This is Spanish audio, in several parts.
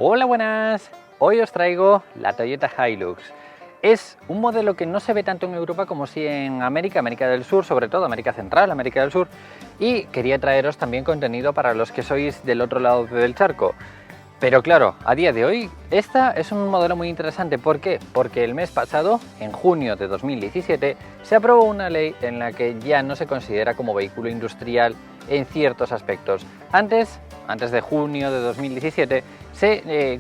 Hola, buenas. Hoy os traigo la Toyota Hilux. Es un modelo que no se ve tanto en Europa como sí en América del Sur, sobre todo América Central, América del Sur, y quería traeros también contenido para los que sois del otro lado del charco. Pero claro, a día de hoy, esta es un modelo muy interesante. ¿Por qué? Porque el mes pasado, en junio de 2017, se aprobó una ley en la que ya no se considera como vehículo industrial en ciertos aspectos. Antes de junio de 2017,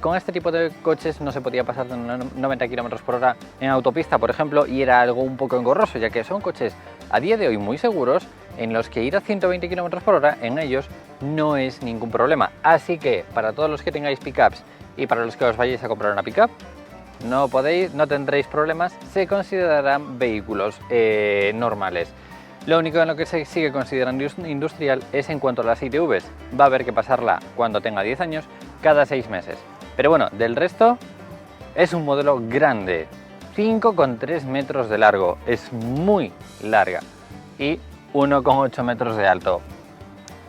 con este tipo de coches no se podía pasar de 90 km por hora en autopista, por ejemplo, y era algo un poco engorroso, ya que son coches a día de hoy muy seguros, en los que ir a 120 km por hora en ellos no es ningún problema. Así que para todos los que tengáis pickups y para los que os vayáis a comprar una pickup, no tendréis problemas, se considerarán vehículos normales. Lo único en lo que se sigue considerando industrial es en cuanto a las ITVs. Va a haber que pasarla cuando tenga 10 años, cada 6 meses. Pero bueno, del resto es un modelo grande, 5,3 metros de largo, es muy larga, y 1,8 metros de alto.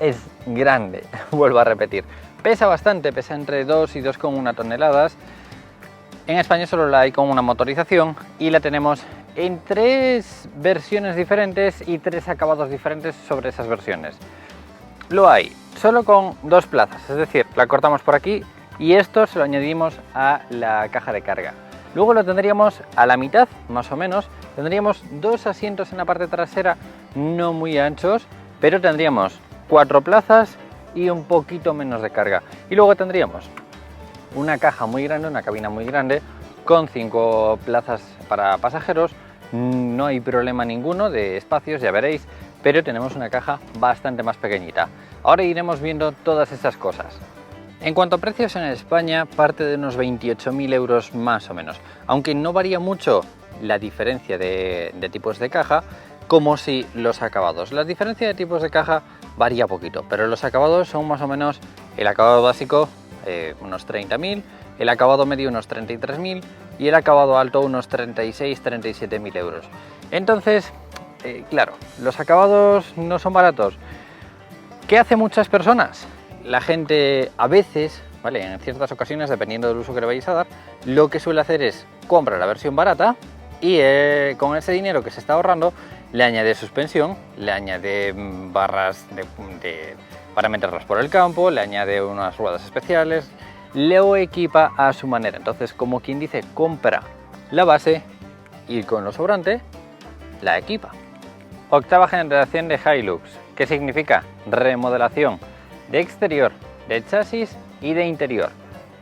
Es grande, vuelvo a repetir. Pesa bastante, pesa entre 2 y 2,1 toneladas. En España solo la hay con una motorización y la tenemos en 3 versiones diferentes y 3 acabados diferentes sobre esas versiones. Lo hay solo con 2 plazas, es decir, la cortamos por aquí y esto se lo añadimos a la caja de carga. Luego lo tendríamos a la mitad, más o menos. Tendríamos 2 asientos en la parte trasera, no muy anchos, pero tendríamos 4 plazas y un poquito menos de carga. Y luego tendríamos una caja muy grande, una cabina muy grande, con 5 plazas para pasajeros. No hay problema ninguno de espacios, ya veréis, pero tenemos una caja bastante más pequeñita. Ahora iremos viendo todas estas cosas. En cuanto a precios, en España parte de unos 28.000 euros más o menos, aunque no varía mucho la diferencia de tipos de caja, como si los acabados. La diferencia de tipos de caja varía poquito, pero los acabados son más o menos el acabado básico unos 30.000, el acabado medio unos 33.000 y el acabado alto unos 36-37.000 euros. Entonces, claro, los acabados no son baratos. ¿Qué hacen muchas personas? La gente a veces, ¿vale?, en ciertas ocasiones, dependiendo del uso que le vayáis a dar, lo que suele hacer es comprar la versión barata y con ese dinero que se está ahorrando le añade suspensión, le añade barras para meterlas por el campo, le añade unas ruedas especiales, lo equipa a su manera. Entonces, como quien dice, compra la base y con lo sobrante la equipa. Octava generación de Hilux. ¿Qué significa? Remodelación de exterior, de chasis y de interior.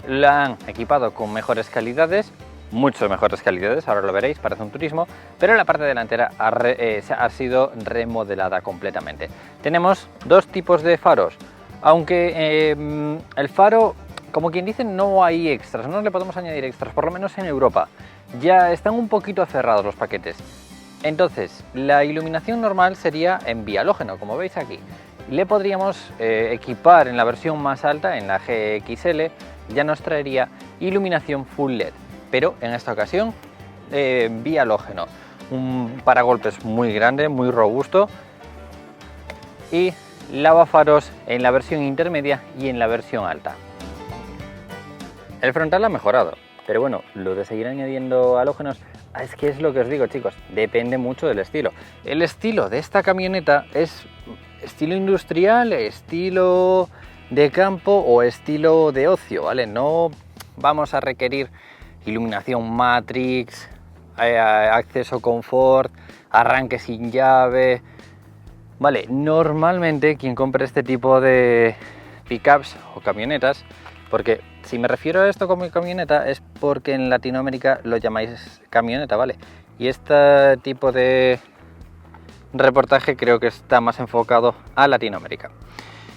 La han equipado con mejores calidades, mucho mejores calidades, ahora lo veréis, parece un turismo, pero la parte delantera ha sido remodelada completamente. Tenemos 2 tipos de faros, aunque el faro, como quien dice, no hay extras, no le podemos añadir extras, por lo menos en Europa. Ya están un poquito cerrados los paquetes. Entonces, la iluminación normal sería en bihalógeno, como veis aquí. Le podríamos equipar en la versión más alta, en la GXL, ya nos traería iluminación full LED, pero en esta ocasión bihalógeno. Un paragolpes muy grande, muy robusto, y lavafaros en la versión intermedia y en la versión alta. El frontal ha mejorado, pero bueno, lo de seguir añadiendo halógenos es que es lo que os digo, chicos, depende mucho del estilo. El estilo de esta camioneta es estilo industrial, estilo de campo o estilo de ocio, ¿vale? No vamos a requerir iluminación Matrix, acceso confort, arranque sin llave, ¿vale? Normalmente quien compre este tipo de pickups o camionetas, porque si me refiero a esto como camioneta es porque en Latinoamérica lo llamáis camioneta, ¿vale? Y este tipo de reportaje creo que está más enfocado a Latinoamérica.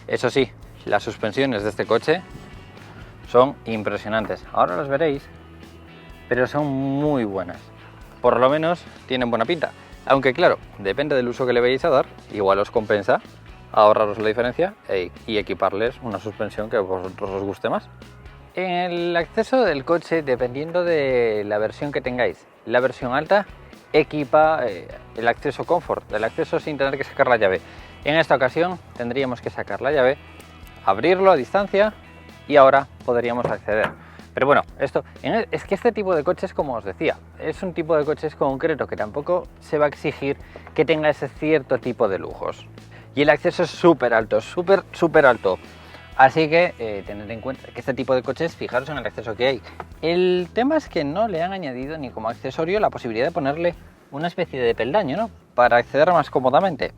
Eso sí, las suspensiones de este coche son impresionantes. Ahora las veréis, pero son muy buenas. Por lo menos tienen buena pinta. Aunque claro, depende del uso que le vayáis a dar, igual os compensa ahorraros la diferencia y equiparles una suspensión que a vosotros os guste más. En el acceso del coche, dependiendo de la versión que tengáis, la versión alta equipa el acceso confort, el acceso sin tener que sacar la llave. En esta ocasión tendríamos que sacar la llave, abrirlo a distancia y ahora podríamos acceder. Pero bueno, es que este tipo de coches, como os decía, es un tipo de coches concreto que tampoco se va a exigir que tenga ese cierto tipo de lujos. Y el acceso es súper alto, súper alto. Así que tened en cuenta que este tipo de coches, fijaros en el acceso que hay. El tema es que no le han añadido ni como accesorio la posibilidad de ponerle una especie de peldaño, ¿no? Para acceder más cómodamente.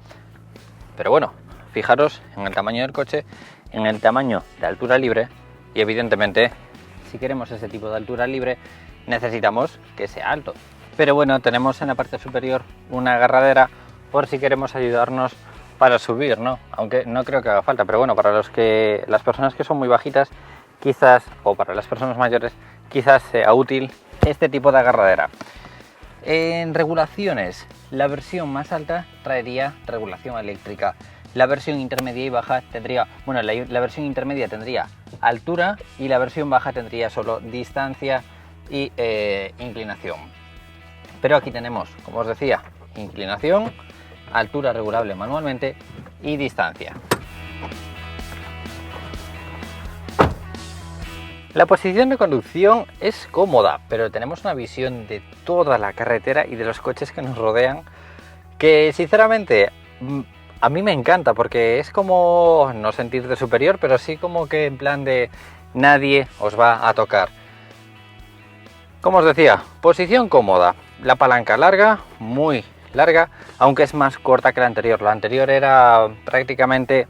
Pero bueno, fijaros en el tamaño del coche, en el tamaño de altura libre y evidentemente si queremos ese tipo de altura libre necesitamos que sea alto. Pero bueno, tenemos en la parte superior una agarradera por si queremos ayudarnos para subir, ¿no? Aunque no creo que haga falta, pero bueno, para las personas que son muy bajitas, quizás, o para las personas mayores, quizás sea útil este tipo de agarradera. En regulaciones, la versión más alta traería regulación eléctrica. La versión intermedia y baja tendría, bueno, la versión intermedia tendría altura y la versión baja tendría solo distancia y inclinación. Pero aquí tenemos, como os decía, inclinación, altura regulable manualmente y distancia. La posición de conducción es cómoda, pero tenemos una visión de toda la carretera y de los coches que nos rodean que sinceramente a mí me encanta, porque es como no sentirte superior, pero sí como que en plan de nadie os va a tocar. Como os decía, posición cómoda, la palanca larga, muy larga, aunque es más corta que la anterior. La anterior era prácticamente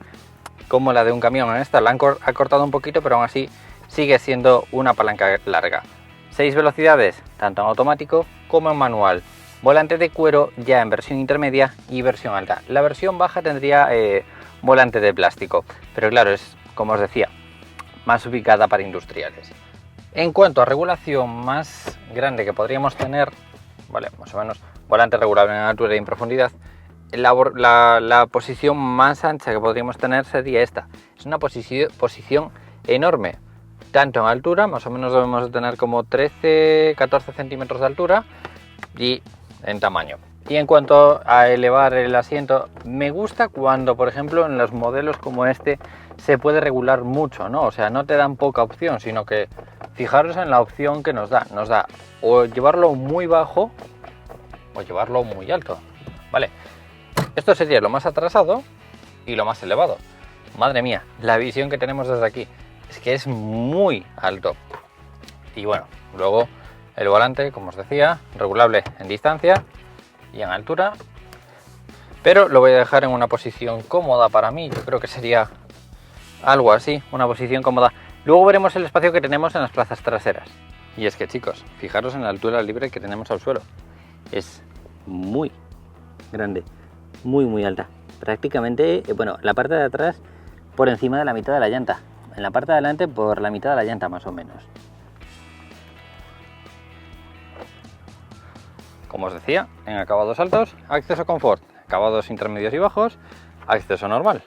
como la de un camión. En esta la han acortado un poquito, pero aún así sigue siendo una palanca larga. 6 velocidades, tanto en automático como en manual. Volante de cuero ya en versión intermedia y versión alta. La versión baja tendría volante de plástico, pero claro, es como os decía, más ubicada para industriales. En cuanto a regulación más grande que podríamos tener, vale, más o menos, volante regulable en altura y en profundidad, la posición más ancha que podríamos tener sería esta. Es una posición enorme, tanto en altura, más o menos debemos de tener como 13-14 centímetros de altura, y en tamaño. Y en cuanto a elevar el asiento, me gusta cuando, por ejemplo, en los modelos como este se puede regular mucho, ¿no? O sea, no te dan poca opción, sino que fijaros en la opción que nos da o llevarlo muy bajo o llevarlo muy alto, ¿vale? Esto sería lo más atrasado y lo más elevado. Madre mía, la visión que tenemos desde aquí es que es muy alto. Y bueno, luego el volante, como os decía, regulable en distancia y en altura, pero lo voy a dejar en una posición cómoda para mí. Yo creo que sería algo así, una posición cómoda. Luego veremos el espacio que tenemos en las plazas traseras. Y es que, chicos, fijaros en la altura libre que tenemos al suelo. Es muy grande, muy alta. Prácticamente, bueno, la parte de atrás por encima de la mitad de la llanta. En la parte de adelante por la mitad de la llanta más o menos. Como os decía, en acabados altos, acceso confort, acabados intermedios y bajos, acceso normal.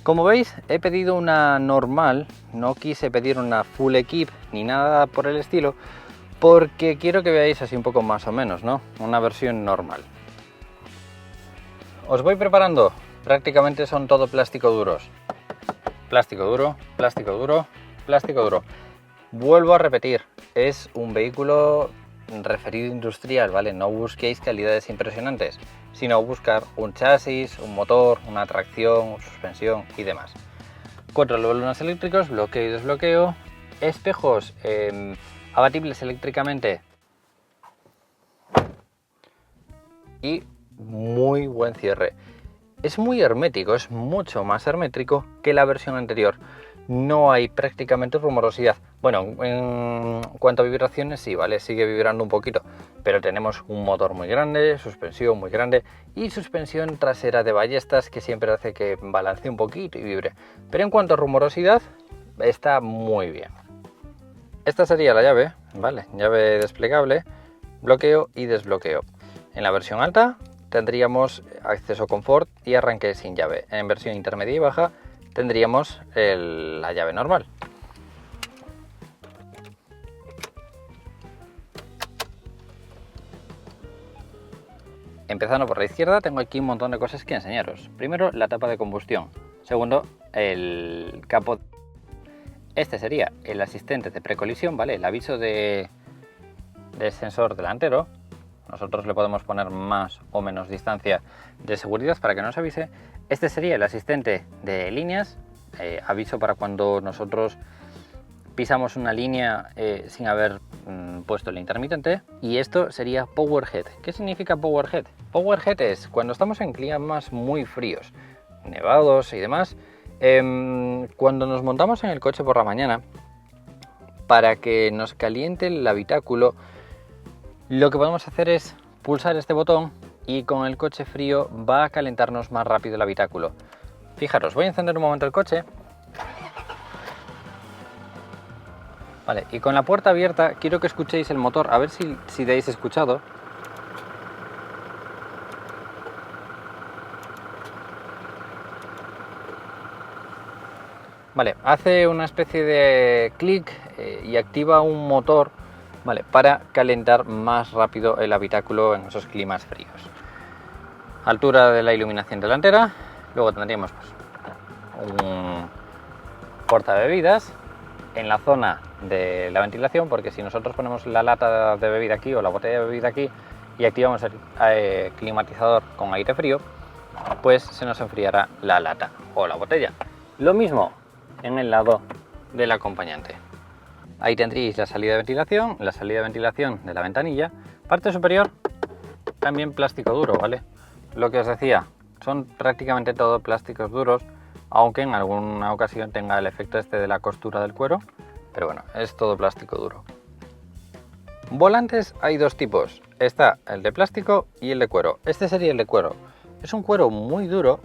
Como veis, he pedido una normal, no quise pedir una full equip ni nada por el estilo, porque quiero que veáis así un poco más o menos, ¿no? Una versión normal. Os voy preparando, prácticamente son todo plástico duros. Plástico duro, plástico duro, plástico duro. Vuelvo a repetir, es un vehículo referido industrial, ¿vale? No busquéis calidades impresionantes, sino buscar un chasis, un motor, una tracción, suspensión y demás. Control de volúmenes eléctricos, bloqueo y desbloqueo, espejos abatibles eléctricamente y muy buen cierre. Es muy hermético, es mucho más hermético que la versión anterior. No hay prácticamente rumorosidad. Bueno, en cuanto a vibraciones sí, ¿vale? Sigue vibrando un poquito, pero tenemos un motor muy grande, suspensión muy grande y suspensión trasera de ballestas que siempre hace que balancee un poquito y vibre. Pero en cuanto a rumorosidad, está muy bien. Esta sería la llave, ¿vale? Llave desplegable, bloqueo y desbloqueo. En la versión alta tendríamos acceso confort y arranque sin llave. En versión intermedia y baja tendríamos la llave normal. Empezando por la izquierda, tengo aquí un montón de cosas que enseñaros. Primero, la tapa de combustión. Segundo, el capó. Este sería el asistente de precolisión, ¿vale? El aviso del sensor delantero. Nosotros le podemos poner más o menos distancia de seguridad para que nos avise. Este sería el asistente de líneas, aviso para cuando nosotros pisamos una línea sin haber puesto el intermitente. Y esto sería Powerhead. ¿Qué significa Powerhead? Powerhead es cuando estamos en climas muy fríos, nevados y demás, cuando nos montamos en el coche por la mañana, para que nos caliente el habitáculo, lo que podemos hacer es pulsar este botón y con el coche frío va a calentarnos más rápido el habitáculo. Fijaros, voy a encender un momento el coche. Vale, y con la puerta abierta quiero que escuchéis el motor, a ver si habéis escuchado. Vale, hace una especie de clic y activa un motor, vale, para calentar más rápido el habitáculo en esos climas fríos. Altura de la iluminación delantera, luego tendríamos pues, un portabebidas en la zona de la ventilación, porque si nosotros ponemos la lata de bebida aquí o la botella de bebida aquí y activamos el climatizador con aire frío, pues se nos enfriará la lata o la botella. Lo mismo en el lado del acompañante. Ahí tendréis la salida de ventilación de la ventanilla. Parte superior, también plástico duro, ¿vale? Lo que os decía, son prácticamente todo plásticos duros, aunque en alguna ocasión tenga el efecto este de la costura del cuero, pero bueno, es todo plástico duro. Volantes hay dos tipos, está el de plástico y el de cuero. Este sería el de cuero. Es un cuero muy duro,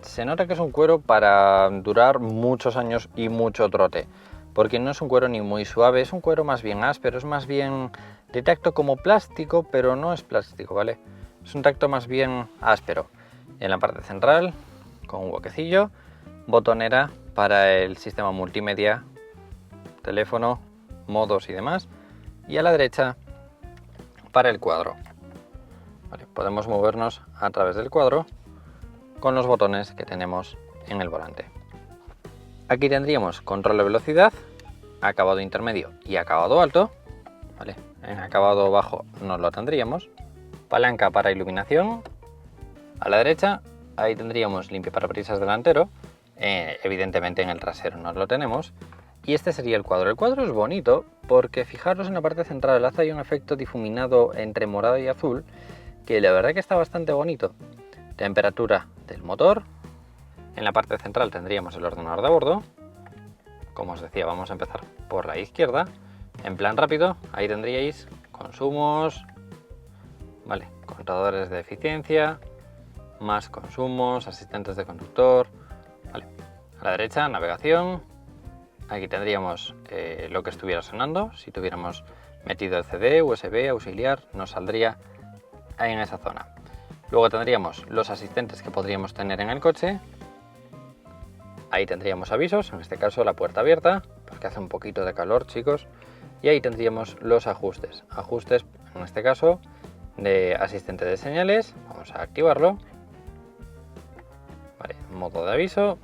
se nota que es un cuero para durar muchos años y mucho trote, porque no es un cuero ni muy suave, es un cuero más bien áspero, es más bien de tacto como plástico, pero no es plástico, ¿vale? Es un tacto más bien áspero. En la parte central, con un huequecillo, botonera para el sistema multimedia, teléfono, modos y demás, y a la derecha para el cuadro. Vale, podemos movernos a través del cuadro con los botones que tenemos en el volante. Aquí tendríamos control de velocidad, acabado intermedio y acabado alto, ¿vale? En acabado bajo no lo tendríamos. Palanca para iluminación. A la derecha, ahí tendríamos limpiaparabrisas delantero, evidentemente en el trasero no lo tenemos. Y este sería el cuadro. El cuadro es bonito porque fijaros en la parte central hace un efecto difuminado entre morado y azul, que la verdad que está bastante bonito. Temperatura del motor. En la parte central tendríamos el ordenador de a bordo. Como os decía, vamos a empezar por la izquierda. En plan rápido, ahí tendríais consumos, vale, contadores de eficiencia, más consumos, asistentes de conductor, vale. A la derecha, navegación. Aquí tendríamos lo que estuviera sonando. Si tuviéramos metido el CD, USB, auxiliar, nos saldría ahí en esa zona. Luego tendríamos los asistentes que podríamos tener en el coche. Ahí tendríamos avisos, en este caso la puerta abierta, porque hace un poquito de calor, chicos. Y ahí tendríamos los ajustes. Ajustes, en este caso, de asistente de señales. Vamos a activarlo. Vale, modo de aviso.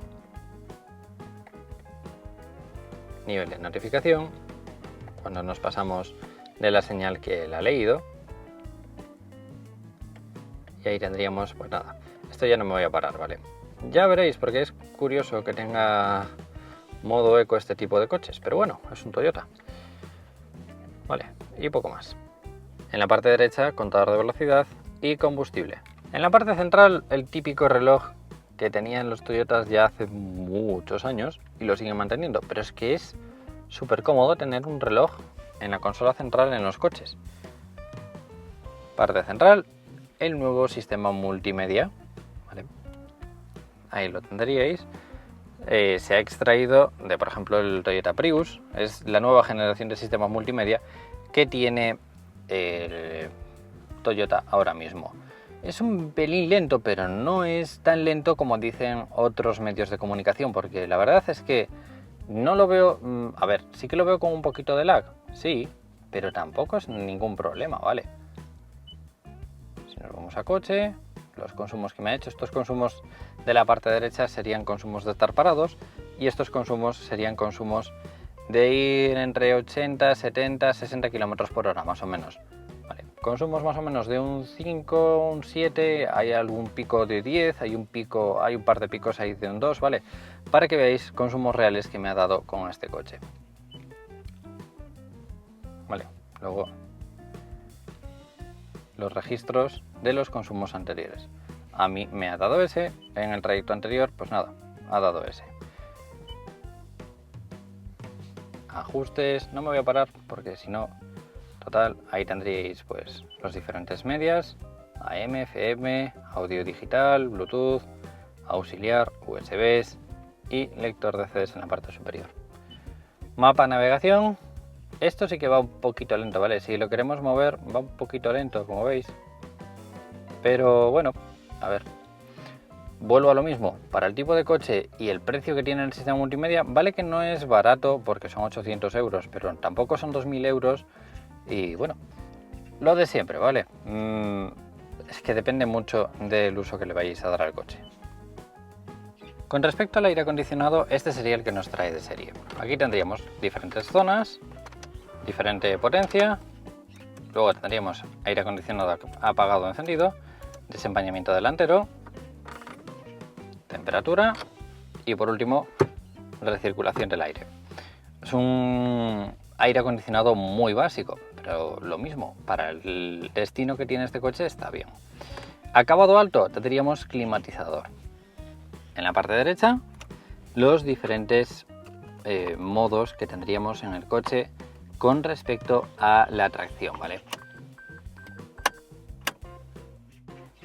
Nivel de notificación. Cuando nos pasamos de la señal que él ha leído. Y ahí tendríamos, pues nada, esto ya no me voy a parar, ¿vale? Ya veréis, porque es curioso que tenga modo eco este tipo de coches, pero bueno, es un Toyota. Vale, y poco más. En la parte derecha, contador de velocidad y combustible. En la parte central, el típico reloj que tenían los Toyotas ya hace muchos años y lo siguen manteniendo, pero es que es súper cómodo tener un reloj en la consola central en los coches. Parte central, el nuevo sistema multimedia, ¿vale? Ahí lo tendríais. Se ha extraído de, por ejemplo, el Toyota Prius. Es la nueva generación de sistemas multimedia que tiene el Toyota ahora mismo. Es un pelín lento, pero no es tan lento como dicen otros medios de comunicación, porque la verdad es que no lo veo. A ver, sí que lo veo con un poquito de lag, sí, pero tampoco es ningún problema, ¿vale? Si nos vamos a coche, los consumos que me ha hecho. Estos consumos de la parte derecha serían consumos de estar parados y estos consumos serían consumos de ir entre 80, 70, 60 km por hora más o menos. Vale. Consumos más o menos de un 5, un 7, hay algún pico de 10, hay un par de picos ahí de un 2, ¿vale? Para que veáis consumos reales que me ha dado con este coche. Vale, luego los registros de los consumos anteriores. A mí me ha dado ese, en el trayecto anterior, pues nada, ha dado ese. Ajustes, no me voy a parar porque si no, total, ahí tendríais pues los diferentes medias, AM, FM, audio digital, Bluetooth, auxiliar, USBs y lector de CDs en la parte superior. Mapa navegación, esto sí que va un poquito lento, ¿vale? Si lo queremos mover va un poquito lento, como veis, pero bueno, a ver. Vuelvo a lo mismo, para el tipo de coche y el precio que tiene el sistema multimedia, vale que no es barato porque son 800 euros, pero tampoco son 2000 euros y bueno, lo de siempre, ¿vale? Es que depende mucho del uso que le vayáis a dar al coche. Con respecto al aire acondicionado, este sería el que nos trae de serie. Aquí tendríamos diferentes zonas, diferente potencia, luego tendríamos aire acondicionado apagado o encendido, desempañamiento delantero, temperatura y por último recirculación del aire. Es un aire acondicionado muy básico, pero lo mismo, para el destino que tiene este coche está bien. Acabado alto, tendríamos climatizador. En la parte derecha, los diferentes modos que tendríamos en el coche con respecto a la tracción, ¿vale?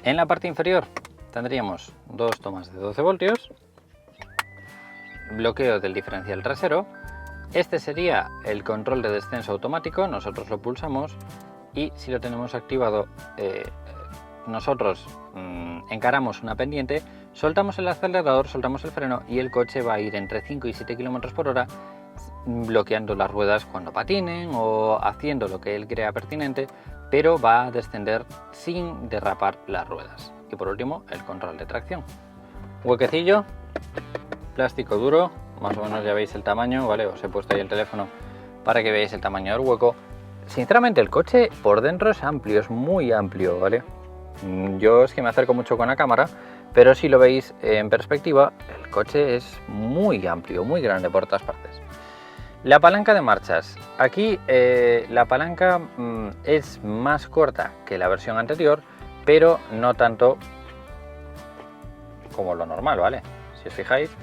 En la parte inferior tendríamos dos tomas de 12 voltios, bloqueo del diferencial trasero. Este sería el control de descenso automático, nosotros lo pulsamos y si lo tenemos activado, nosotros encaramos una pendiente, soltamos el acelerador, soltamos el freno y el coche va a ir entre 5 y 7 km por hora, bloqueando las ruedas cuando patinen o haciendo lo que él crea pertinente, pero va a descender sin derrapar las ruedas. Y por último, el control de tracción. Huequecillo, plástico duro, más o menos ya veis el tamaño, ¿vale? Os he puesto ahí el teléfono para que veáis el tamaño del hueco. Sinceramente el coche por dentro es amplio, es muy amplio, ¿vale? Yo es que me acerco mucho con la cámara, pero si lo veis en perspectiva, el coche es muy amplio, muy grande por todas partes. La palanca de marchas. Aquí la palanca es más corta que la versión anterior, pero no tanto como lo normal, ¿vale? Si os fijáis,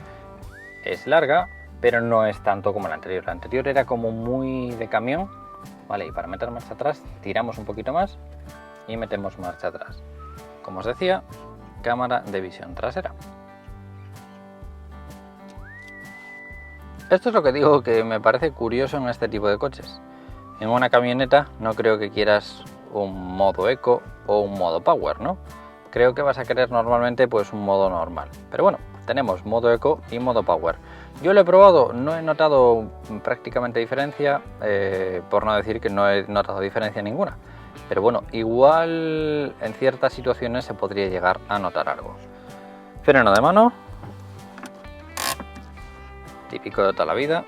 es larga, pero no es tanto como la anterior. La anterior era como muy de camión, ¿vale? Y para meter marcha atrás, tiramos un poquito más y metemos marcha atrás. Como os decía, cámara de visión trasera. Esto es lo que digo que me parece curioso en este tipo de coches. En una camioneta no creo que quieras un modo eco o un modo power, ¿no? Creo que vas a querer normalmente pues un modo normal. Pero bueno, tenemos modo eco y modo power. Yo lo he probado, no he notado prácticamente diferencia, por no decir que no he notado diferencia ninguna. Pero bueno, igual en ciertas situaciones se podría llegar a notar algo. Freno de mano, típico de toda la vida.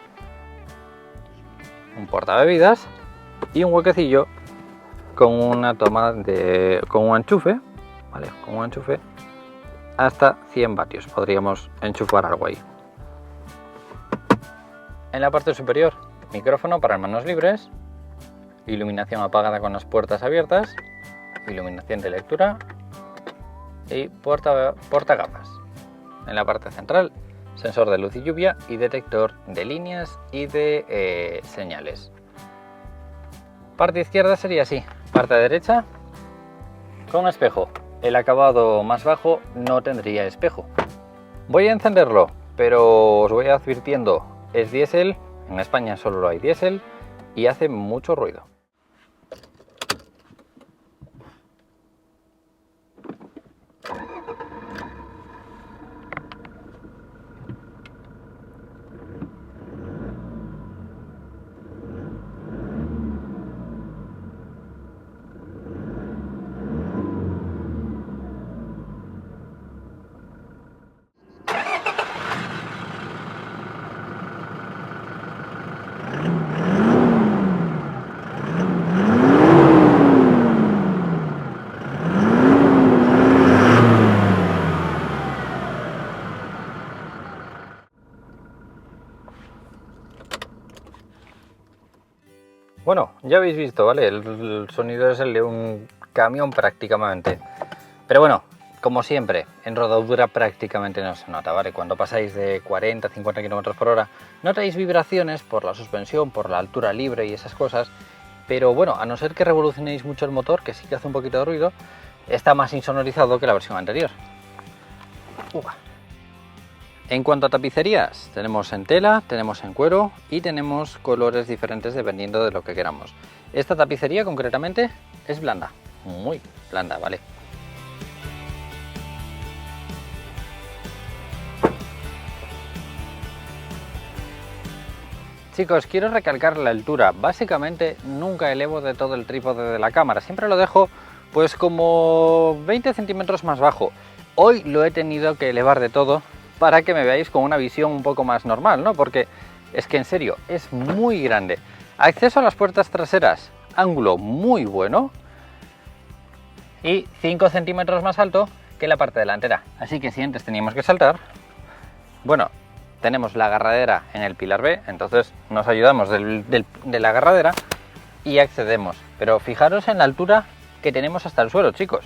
Un portabebidas y un huequecillo con una toma con un enchufe, ¿vale? Con un enchufe hasta 100 vatios podríamos enchufar algo ahí. En la parte superior, micrófono para manos libres, iluminación apagada con las puertas abiertas, iluminación de lectura y portagafas. En la parte central, sensor de luz y lluvia y detector de líneas y de señales. Parte izquierda sería así, parte derecha con espejo. El acabado más bajo no tendría espejo. Voy a encenderlo, pero os voy advirtiendo, es diésel, en España solo hay diésel y hace mucho ruido. Bueno, ya habéis visto, ¿vale? El sonido es el de un camión prácticamente. Pero bueno, como siempre, en rodadura prácticamente no se nota, ¿vale? Cuando pasáis de 40 a 50 km por hora, notáis vibraciones por la suspensión, por la altura libre y esas cosas. Pero bueno, a no ser que revolucionéis mucho el motor, que sí que hace un poquito de ruido, está más insonorizado que la versión anterior. En cuanto a tapicerías, tenemos en tela, tenemos en cuero y tenemos colores diferentes dependiendo de lo que queramos. Esta tapicería concretamente es blanda, muy blanda, ¿vale? Chicos, quiero recalcar la altura. Básicamente nunca elevo de todo el trípode de la cámara, siempre lo dejo pues como 20 centímetros más bajo. Hoy lo he tenido que elevar de todo para que me veáis con una visión un poco más normal, ¿no? Porque es que en serio, es muy grande. Acceso a las puertas traseras, ángulo muy bueno y 5 centímetros más alto que la parte delantera. Así que si antes teníamos que saltar, bueno, tenemos la agarradera en el pilar B, entonces nos ayudamos de la agarradera y accedemos. Pero fijaros en la altura que tenemos hasta el suelo, chicos.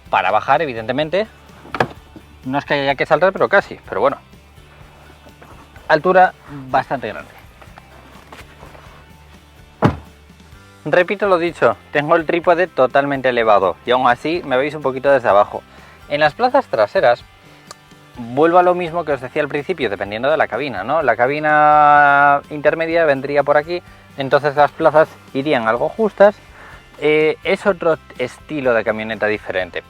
Para bajar, evidentemente, no es que haya que saltar, pero casi. Pero bueno, altura bastante grande. Repito lo dicho, tengo el trípode totalmente elevado y aún así me veis un poquito desde abajo. En las plazas traseras, vuelvo a lo mismo que os decía al principio, dependiendo de la cabina, ¿no? La cabina intermedia vendría por aquí, entonces las plazas irían algo justas. Es otro estilo de camioneta diferente.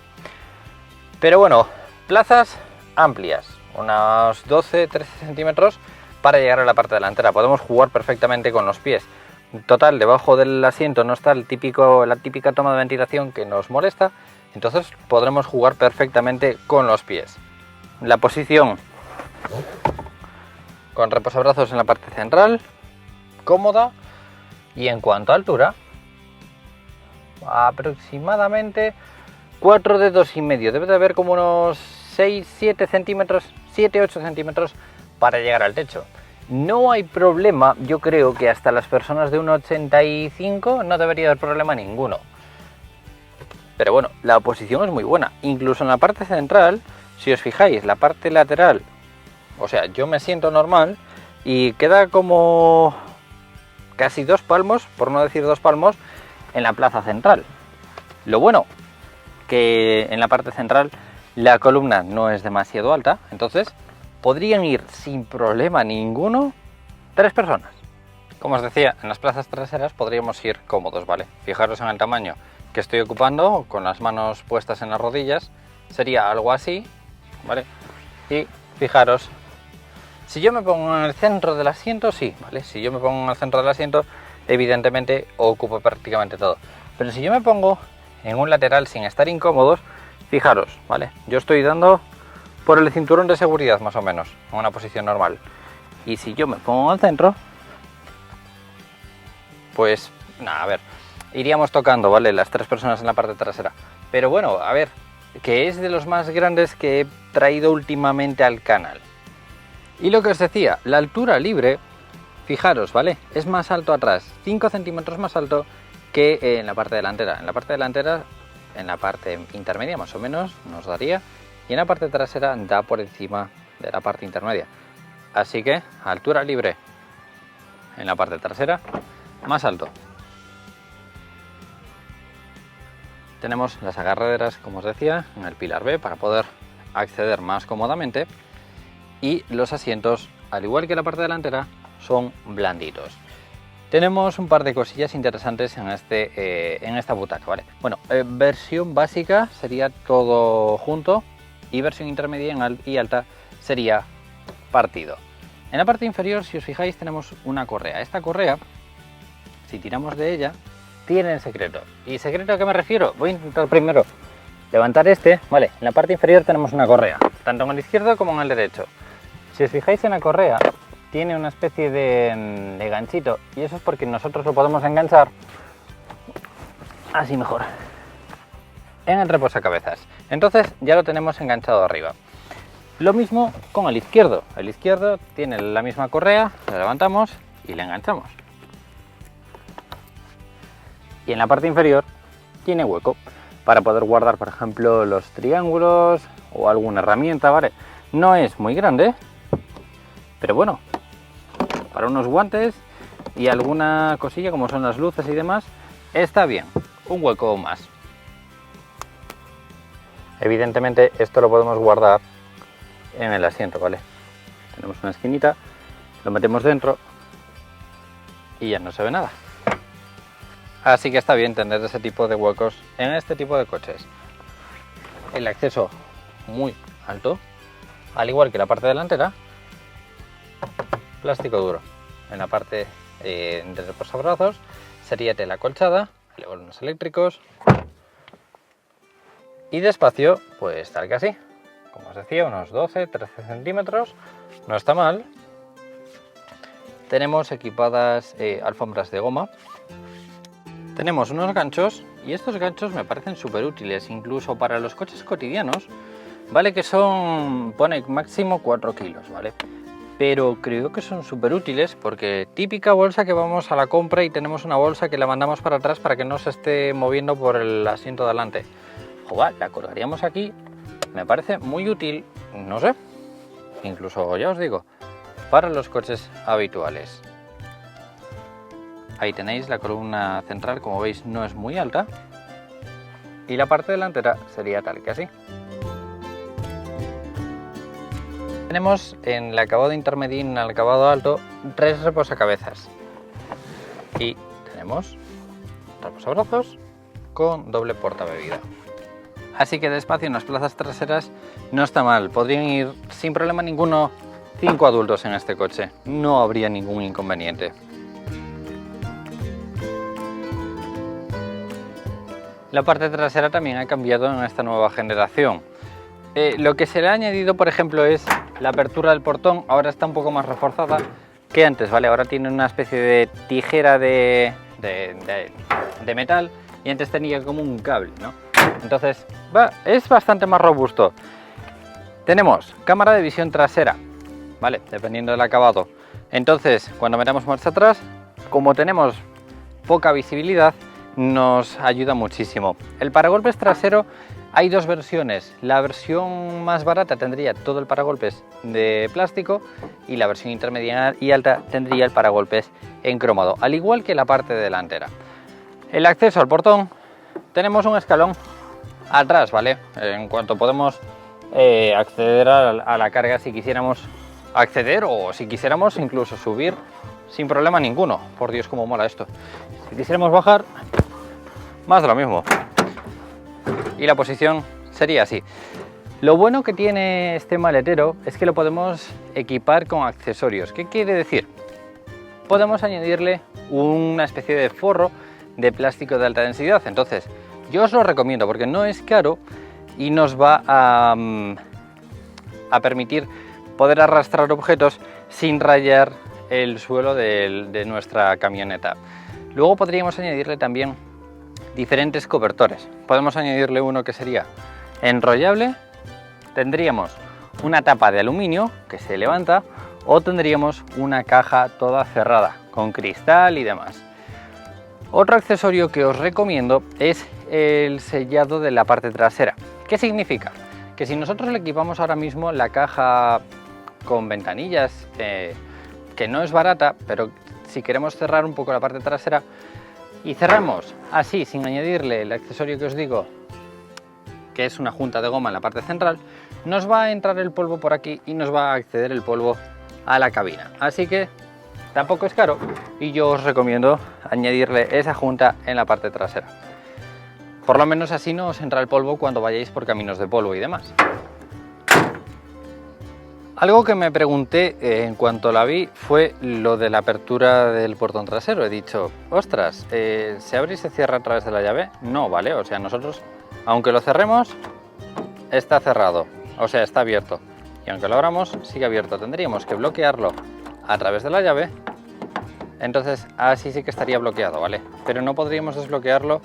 Pero bueno, plazas amplias, unos 12-13 centímetros para llegar a la parte delantera. Podemos jugar perfectamente con los pies. Total, debajo del asiento no está la típica toma de ventilación que nos molesta, entonces podremos jugar perfectamente con los pies. La posición con reposabrazos en la parte central, cómoda, y en cuanto a altura, aproximadamente 4 dedos y medio, debe de haber como unos 6-7 centímetros, 7-8 centímetros para llegar al techo. No hay problema, yo creo que hasta las personas de 1,85 no debería haber problema ninguno. Pero bueno, la posición es muy buena, incluso en la parte central. Si os fijáis, la parte lateral, o sea, yo me siento normal y queda como casi 2 palmos, por no decir 2 palmos, en la plaza central. Lo bueno, que en la parte central la columna no es demasiado alta, entonces podrían ir sin problema ninguno 3 personas. Como os decía, en las plazas traseras podríamos ir cómodos, ¿vale? Fijaros en el tamaño que estoy ocupando, con las manos puestas en las rodillas, sería algo así, ¿vale? Y fijaros, si yo me pongo en el centro del asiento, sí, ¿vale? Si yo me pongo en el centro del asiento, evidentemente ocupo prácticamente todo. Pero si yo me pongo en un lateral sin estar incómodos, fijaros, ¿vale? Yo estoy dando por el cinturón de seguridad más o menos, en una posición normal. Y si yo me pongo al centro, pues nada, a ver, iríamos tocando, ¿vale? Las 3 personas en la parte trasera. Pero bueno, a ver, que es de los más grandes que he traído últimamente al canal. Y lo que os decía, la altura libre, fijaros, ¿vale? Es más alto atrás, 5 centímetros más alto que en la parte delantera. En la parte delantera, en la parte intermedia más o menos, nos daría, y en la parte trasera da por encima de la parte intermedia. Así que altura libre en la parte trasera, más alto. Tenemos las agarraderas, como os decía, en el pilar B para poder acceder más cómodamente, y los asientos, al igual que la parte delantera, son blanditos. Tenemos un par de cosillas interesantes en esta butaca, ¿vale? Bueno, versión básica sería todo junto, y versión intermedia y alta sería partido. En la parte inferior, si os fijáis, tenemos una correa. Esta correa, si tiramos de ella, tiene el secreto. ¿Y secreto a qué me refiero? Voy a intentar primero levantar ¿vale? En la parte inferior tenemos una correa, tanto en el izquierdo como en el derecho. Si os fijáis en la correa, tiene una especie de ganchito, y eso es porque nosotros lo podemos enganchar así mejor en el reposacabezas. Entonces ya lo tenemos enganchado arriba. Lo mismo con el izquierdo. El izquierdo tiene la misma correa, la levantamos y la enganchamos. y en la parte inferior tiene hueco para poder guardar, por ejemplo, los triángulos o alguna herramienta, ¿vale? No es muy grande, pero bueno, para unos guantes y alguna cosilla como son las luces y demás, está bien, un hueco más. Evidentemente esto lo podemos guardar en el asiento, ¿vale? Tenemos una esquinita, lo metemos dentro y ya no se ve nada. Así que está bien tener ese tipo de huecos en este tipo de coches. El acceso muy alto, al igual que la parte delantera, plástico duro. En la parte de reposabrazos sería tela acolchada, bolos eléctricos y de espacio, pues tal que así. Como os decía, unos 12-13 centímetros, no está mal. Tenemos equipadas alfombras de goma. Tenemos unos ganchos y estos ganchos me parecen súper útiles, incluso para los coches cotidianos, ¿vale? Que son, pone máximo 4 kilos, ¿vale? Pero creo que son súper útiles porque típica bolsa que vamos a la compra y tenemos una bolsa que la mandamos para atrás para que no se esté moviendo por el asiento de delante. Joder, la colgaríamos aquí, me parece muy útil, no sé, incluso ya os digo, para los coches habituales. Ahí tenéis la columna central, como veis no es muy alta, y la parte delantera sería tal que así. Tenemos en el acabado intermedio y en el acabado alto 3 reposacabezas y tenemos reposabrazos con doble portabebida. Así que de espacio en las plazas traseras no está mal, podrían ir sin problema ninguno 5 adultos en este coche, no habría ningún inconveniente. La parte trasera también ha cambiado en esta nueva generación. Lo que se le ha añadido, por ejemplo, es la apertura del portón. Ahora está un poco más reforzada que antes, ¿vale? Ahora tiene una especie de tijera de metal y antes tenía como un cable, ¿no? Entonces es bastante más robusto. Tenemos cámara de visión trasera, ¿vale? Dependiendo del acabado. Entonces, cuando metamos marcha atrás, como tenemos poca visibilidad, nos ayuda muchísimo. El paragolpes trasero hay 2 versiones. La versión más barata tendría todo el paragolpes de plástico y la versión intermedia y alta tendría el paragolpes en cromado, al igual que la parte delantera. El acceso al portón, tenemos un escalón atrás, ¿vale? En cuanto podemos acceder a la carga si quisiéramos acceder o si quisiéramos incluso subir sin problema ninguno. Por Dios, cómo mola esto. Si quisiéramos bajar, más de lo mismo. Y la posición sería así. Lo bueno que tiene este maletero es que lo podemos equipar con accesorios. ¿Qué quiere decir? Podemos añadirle una especie de forro de plástico de alta densidad. Entonces, yo os lo recomiendo porque no es caro y nos va a permitir poder arrastrar objetos sin rayar el suelo de nuestra camioneta. Luego podríamos añadirle también diferentes cobertores. Podemos añadirle uno que sería enrollable, tendríamos una tapa de aluminio que se levanta o tendríamos una caja toda cerrada con cristal y demás. Otro accesorio que os recomiendo es el sellado de la parte trasera. ¿Qué significa? Que si nosotros le equipamos ahora mismo la caja con ventanillas, que no es barata, pero si queremos cerrar un poco la parte trasera y cerramos así sin añadirle el accesorio que os digo, que es una junta de goma en la parte central, nos va a entrar el polvo por aquí y nos va a acceder el polvo a la cabina. Así que tampoco es caro y yo os recomiendo añadirle esa junta en la parte trasera. Por lo menos así no os entra el polvo cuando vayáis por caminos de polvo y demás. Algo que me pregunté en cuanto la vi fue lo de la apertura del portón trasero. He dicho, ostras, ¿se abre y se cierra a través de la llave? No, ¿vale? O sea, nosotros, aunque lo cerremos, está cerrado, o sea, está abierto. Y aunque lo abramos, sigue abierto. Tendríamos que bloquearlo a través de la llave. Entonces, así sí que estaría bloqueado, ¿vale? Pero no podríamos desbloquearlo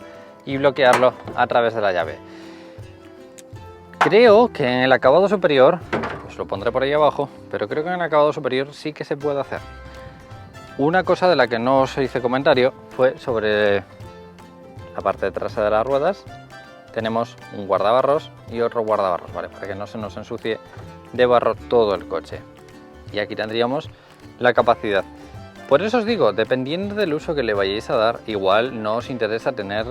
y bloquearlo a través de la llave. Creo que en el acabado superior, os lo pondré por ahí abajo, pero creo que en el acabado superior sí que se puede hacer. Una cosa de la que no os hice comentario fue sobre la parte trasera de las ruedas tenemos un guardabarros y otro guardabarros, ¿vale? Para que no se nos ensucie de barro todo el coche. Y aquí tendríamos la capacidad. Por eso os digo, dependiendo del uso que le vayáis a dar, igual no os interesa tener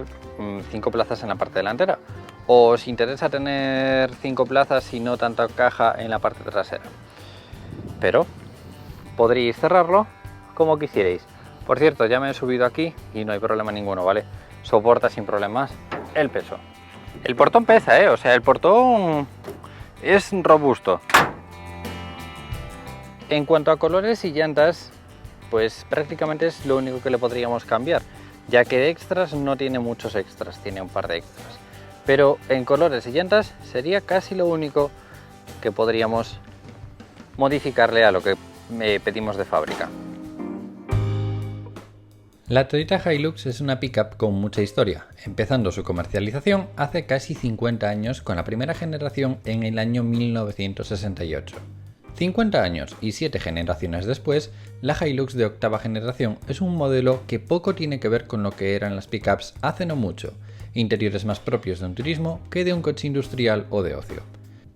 5 plazas en la parte delantera, o os interesa tener 5 plazas y no tanta caja en la parte trasera. Pero podríais cerrarlo como quisierais. Por cierto, ya me he subido aquí y no hay problema ninguno, ¿vale? Soporta sin problemas el peso. El portón pesa, o sea, el portón es robusto. En cuanto a colores y llantas, pues prácticamente es lo único que le podríamos cambiar, ya que de extras no tiene muchos extras, tiene un par de extras. Pero en colores y llantas sería casi lo único que podríamos modificarle a lo que pedimos de fábrica. La Toyota Hilux es una pickup con mucha historia, empezando su comercialización hace casi 50 años con la primera generación en el año 1968. 50 años y 7 generaciones después, la Hilux de octava generación es un modelo que poco tiene que ver con lo que eran las pickups hace no mucho, interiores más propios de un turismo que de un coche industrial o de ocio.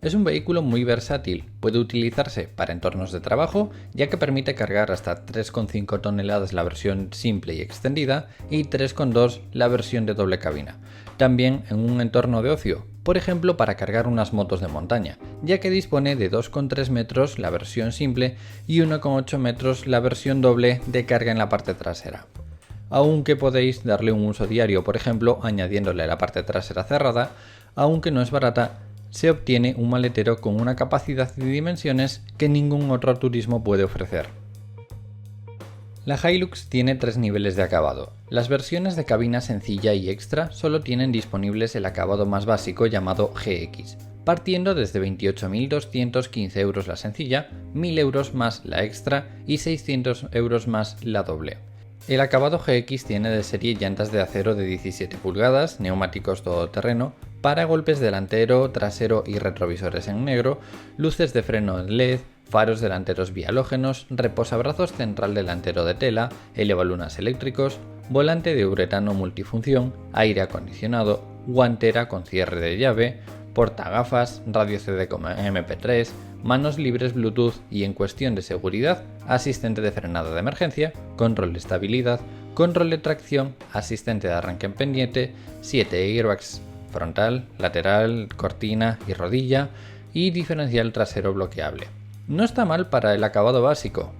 Es un vehículo muy versátil, puede utilizarse para entornos de trabajo, ya que permite cargar hasta 3,5 toneladas la versión simple y extendida y 3,2 la versión de doble cabina. También en un entorno de ocio, por ejemplo para cargar unas motos de montaña, ya que dispone de 2,3 metros la versión simple y 1,8 metros la versión doble de carga en la parte trasera. Aunque podéis darle un uso diario, por ejemplo añadiéndole la parte trasera cerrada, aunque no es barata, se obtiene un maletero con una capacidad y dimensiones que ningún otro turismo puede ofrecer. La Hilux tiene 3 niveles de acabado. Las versiones de cabina sencilla y extra solo tienen disponibles el acabado más básico llamado GX, partiendo desde 28.215 euros la sencilla, 1.000 euros más la extra y 600 euros más la doble. El acabado GX tiene de serie llantas de acero de 17 pulgadas, neumáticos todoterreno, paragolpes delantero, trasero y retrovisores en negro, luces de freno en LED, faros delanteros bihalógenos, reposabrazos central delantero de tela, elevalunas eléctricos, volante de uretano multifunción, aire acondicionado, guantera con cierre de llave, portagafas, radio CD como MP3, manos libres Bluetooth y en cuestión de seguridad, asistente de frenada de emergencia, control de estabilidad, control de tracción, asistente de arranque en pendiente, 7 airbags frontal, lateral, cortina y rodilla y diferencial trasero bloqueable. No está mal para el acabado básico.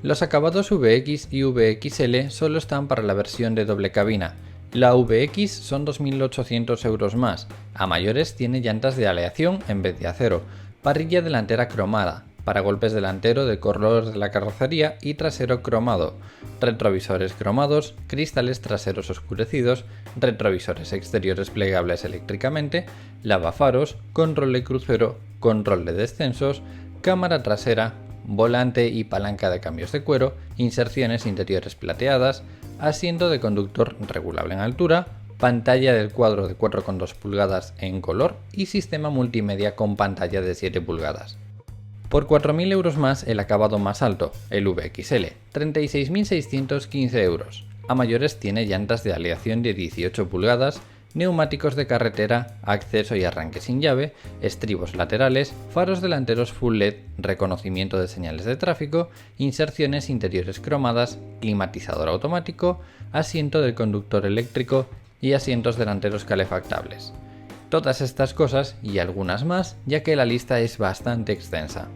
Los acabados VX y VXL solo están para la versión de doble cabina. La VX son 2.800 euros más, a mayores tiene llantas de aleación en vez de acero, parrilla delantera cromada, paragolpes delantero de color de la carrocería y trasero cromado, retrovisores cromados, cristales traseros oscurecidos, retrovisores exteriores plegables eléctricamente, lavafaros, control de crucero, control de descensos, cámara trasera, volante y palanca de cambios de cuero, inserciones interiores plateadas, asiento de conductor regulable en altura, pantalla del cuadro de 4,2 pulgadas en color y sistema multimedia con pantalla de 7 pulgadas. Por 4.000 euros más el acabado más alto, el VXL, 36.615 euros. A mayores tiene llantas de aleación de 18 pulgadas, neumáticos de carretera, acceso y arranque sin llave, estribos laterales, faros delanteros full LED, reconocimiento de señales de tráfico, inserciones interiores cromadas, climatizador automático, asiento del conductor eléctrico y asientos delanteros calefactables. Todas estas cosas y algunas más, ya que la lista es bastante extensa.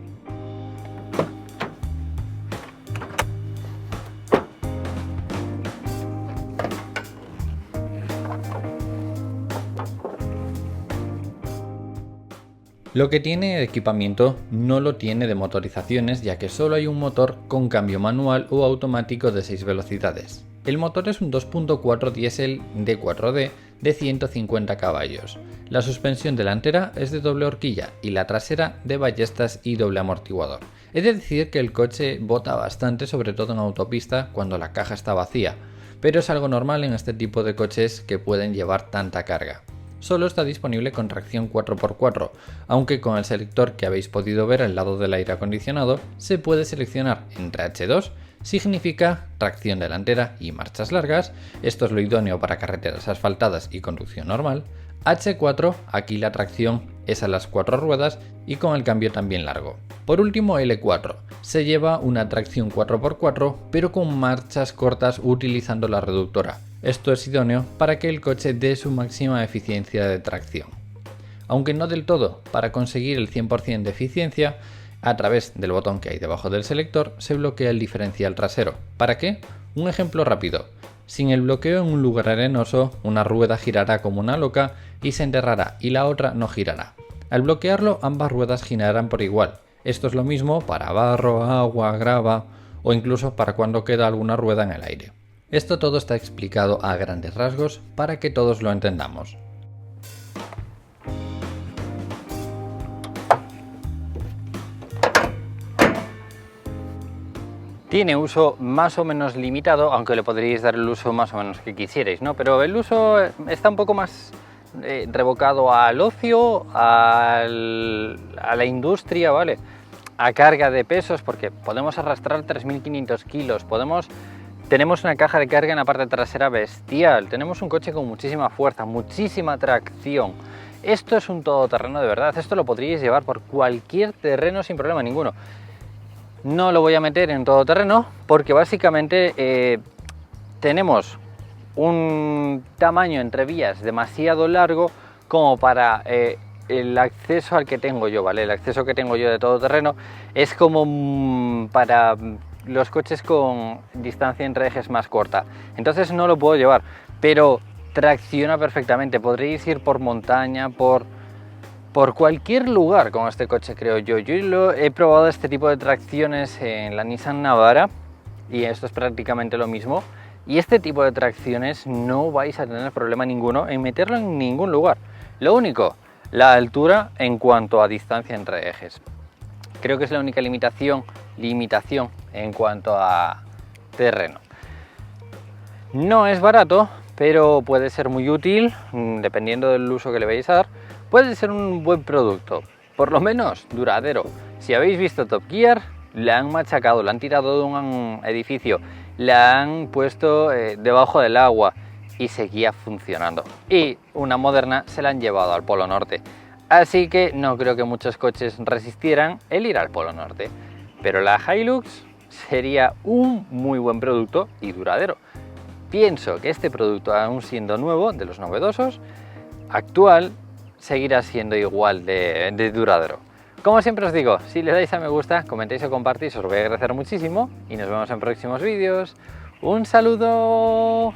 Lo que tiene de equipamiento no lo tiene de motorizaciones, ya que solo hay un motor con cambio manual o automático de 6 velocidades. El motor es un 2.4 diésel D4D de 150 caballos. La suspensión delantera es de doble horquilla y la trasera de ballestas y doble amortiguador. He de decir que el coche bota bastante, sobre todo en autopista cuando la caja está vacía, pero es algo normal en este tipo de coches que pueden llevar tanta carga. solo está disponible con tracción 4x4, aunque con el selector que habéis podido ver al lado del aire acondicionado se puede seleccionar entre H2, significa tracción delantera y marchas largas, esto es lo idóneo para carreteras asfaltadas y conducción normal. H4, aquí la tracción es a las 4 ruedas y con el cambio también largo. Por último, L4, se lleva una tracción 4x4 pero con marchas cortas utilizando la reductora. Esto es idóneo para que el coche dé su máxima eficiencia de tracción. Aunque no del todo, para conseguir el 100% de eficiencia, a través del botón que hay debajo del selector se bloquea el diferencial trasero. ¿Para qué? Un ejemplo rápido. Sin el bloqueo en un lugar arenoso, una rueda girará como una loca y se enterrará y la otra no girará. Al bloquearlo, ambas ruedas girarán por igual. Esto es lo mismo para barro, agua, grava o incluso para cuando queda alguna rueda en el aire. Esto todo está explicado a grandes rasgos para que todos lo entendamos. Tiene uso más o menos limitado, aunque le podríais dar el uso más o menos que quisierais, ¿no? Pero el uso está un poco más revocado al ocio, a la industria, ¿vale? A carga de pesos, porque podemos arrastrar 3.500 kilos, tenemos una caja de carga en la parte trasera bestial, tenemos un coche con muchísima fuerza, muchísima tracción. Esto es un todoterreno de verdad, esto lo podríais llevar por cualquier terreno sin problema ninguno. No lo voy a meter en todoterreno porque básicamente tenemos un tamaño entre vías demasiado largo como para el acceso al que tengo yo, ¿vale? El acceso que tengo yo de todoterreno es como para los coches con distancia entre ejes más corta. Entonces no lo puedo llevar, pero tracciona perfectamente. Podréis ir por montaña, por cualquier lugar con este coche, creo yo. Yo he probado este tipo de tracciones en la Nissan Navara y esto es prácticamente lo mismo. Y este tipo de tracciones no vais a tener problema ninguno en meterlo en ningún lugar. Lo único, la altura en cuanto a distancia entre ejes. Creo que es la única limitación en cuanto a terreno. No es barato, pero puede ser muy útil dependiendo del uso que le vais a dar. Puede ser un buen producto, por lo menos duradero. Si habéis visto Top Gear, la han machacado, la han tirado de un edificio, la han puesto debajo del agua y seguía funcionando. Y una moderna se la han llevado al Polo Norte. Así que no creo que muchos coches resistieran el ir al Polo Norte. Pero la Hilux sería un muy buen producto y duradero. Pienso que este producto, aún siendo nuevo, de los novedosos, actual, seguirá siendo igual de duradero. Como siempre os digo, si le dais a me gusta, comentéis o compartís, os voy a agradecer muchísimo y nos vemos en próximos vídeos. ¡Un saludo!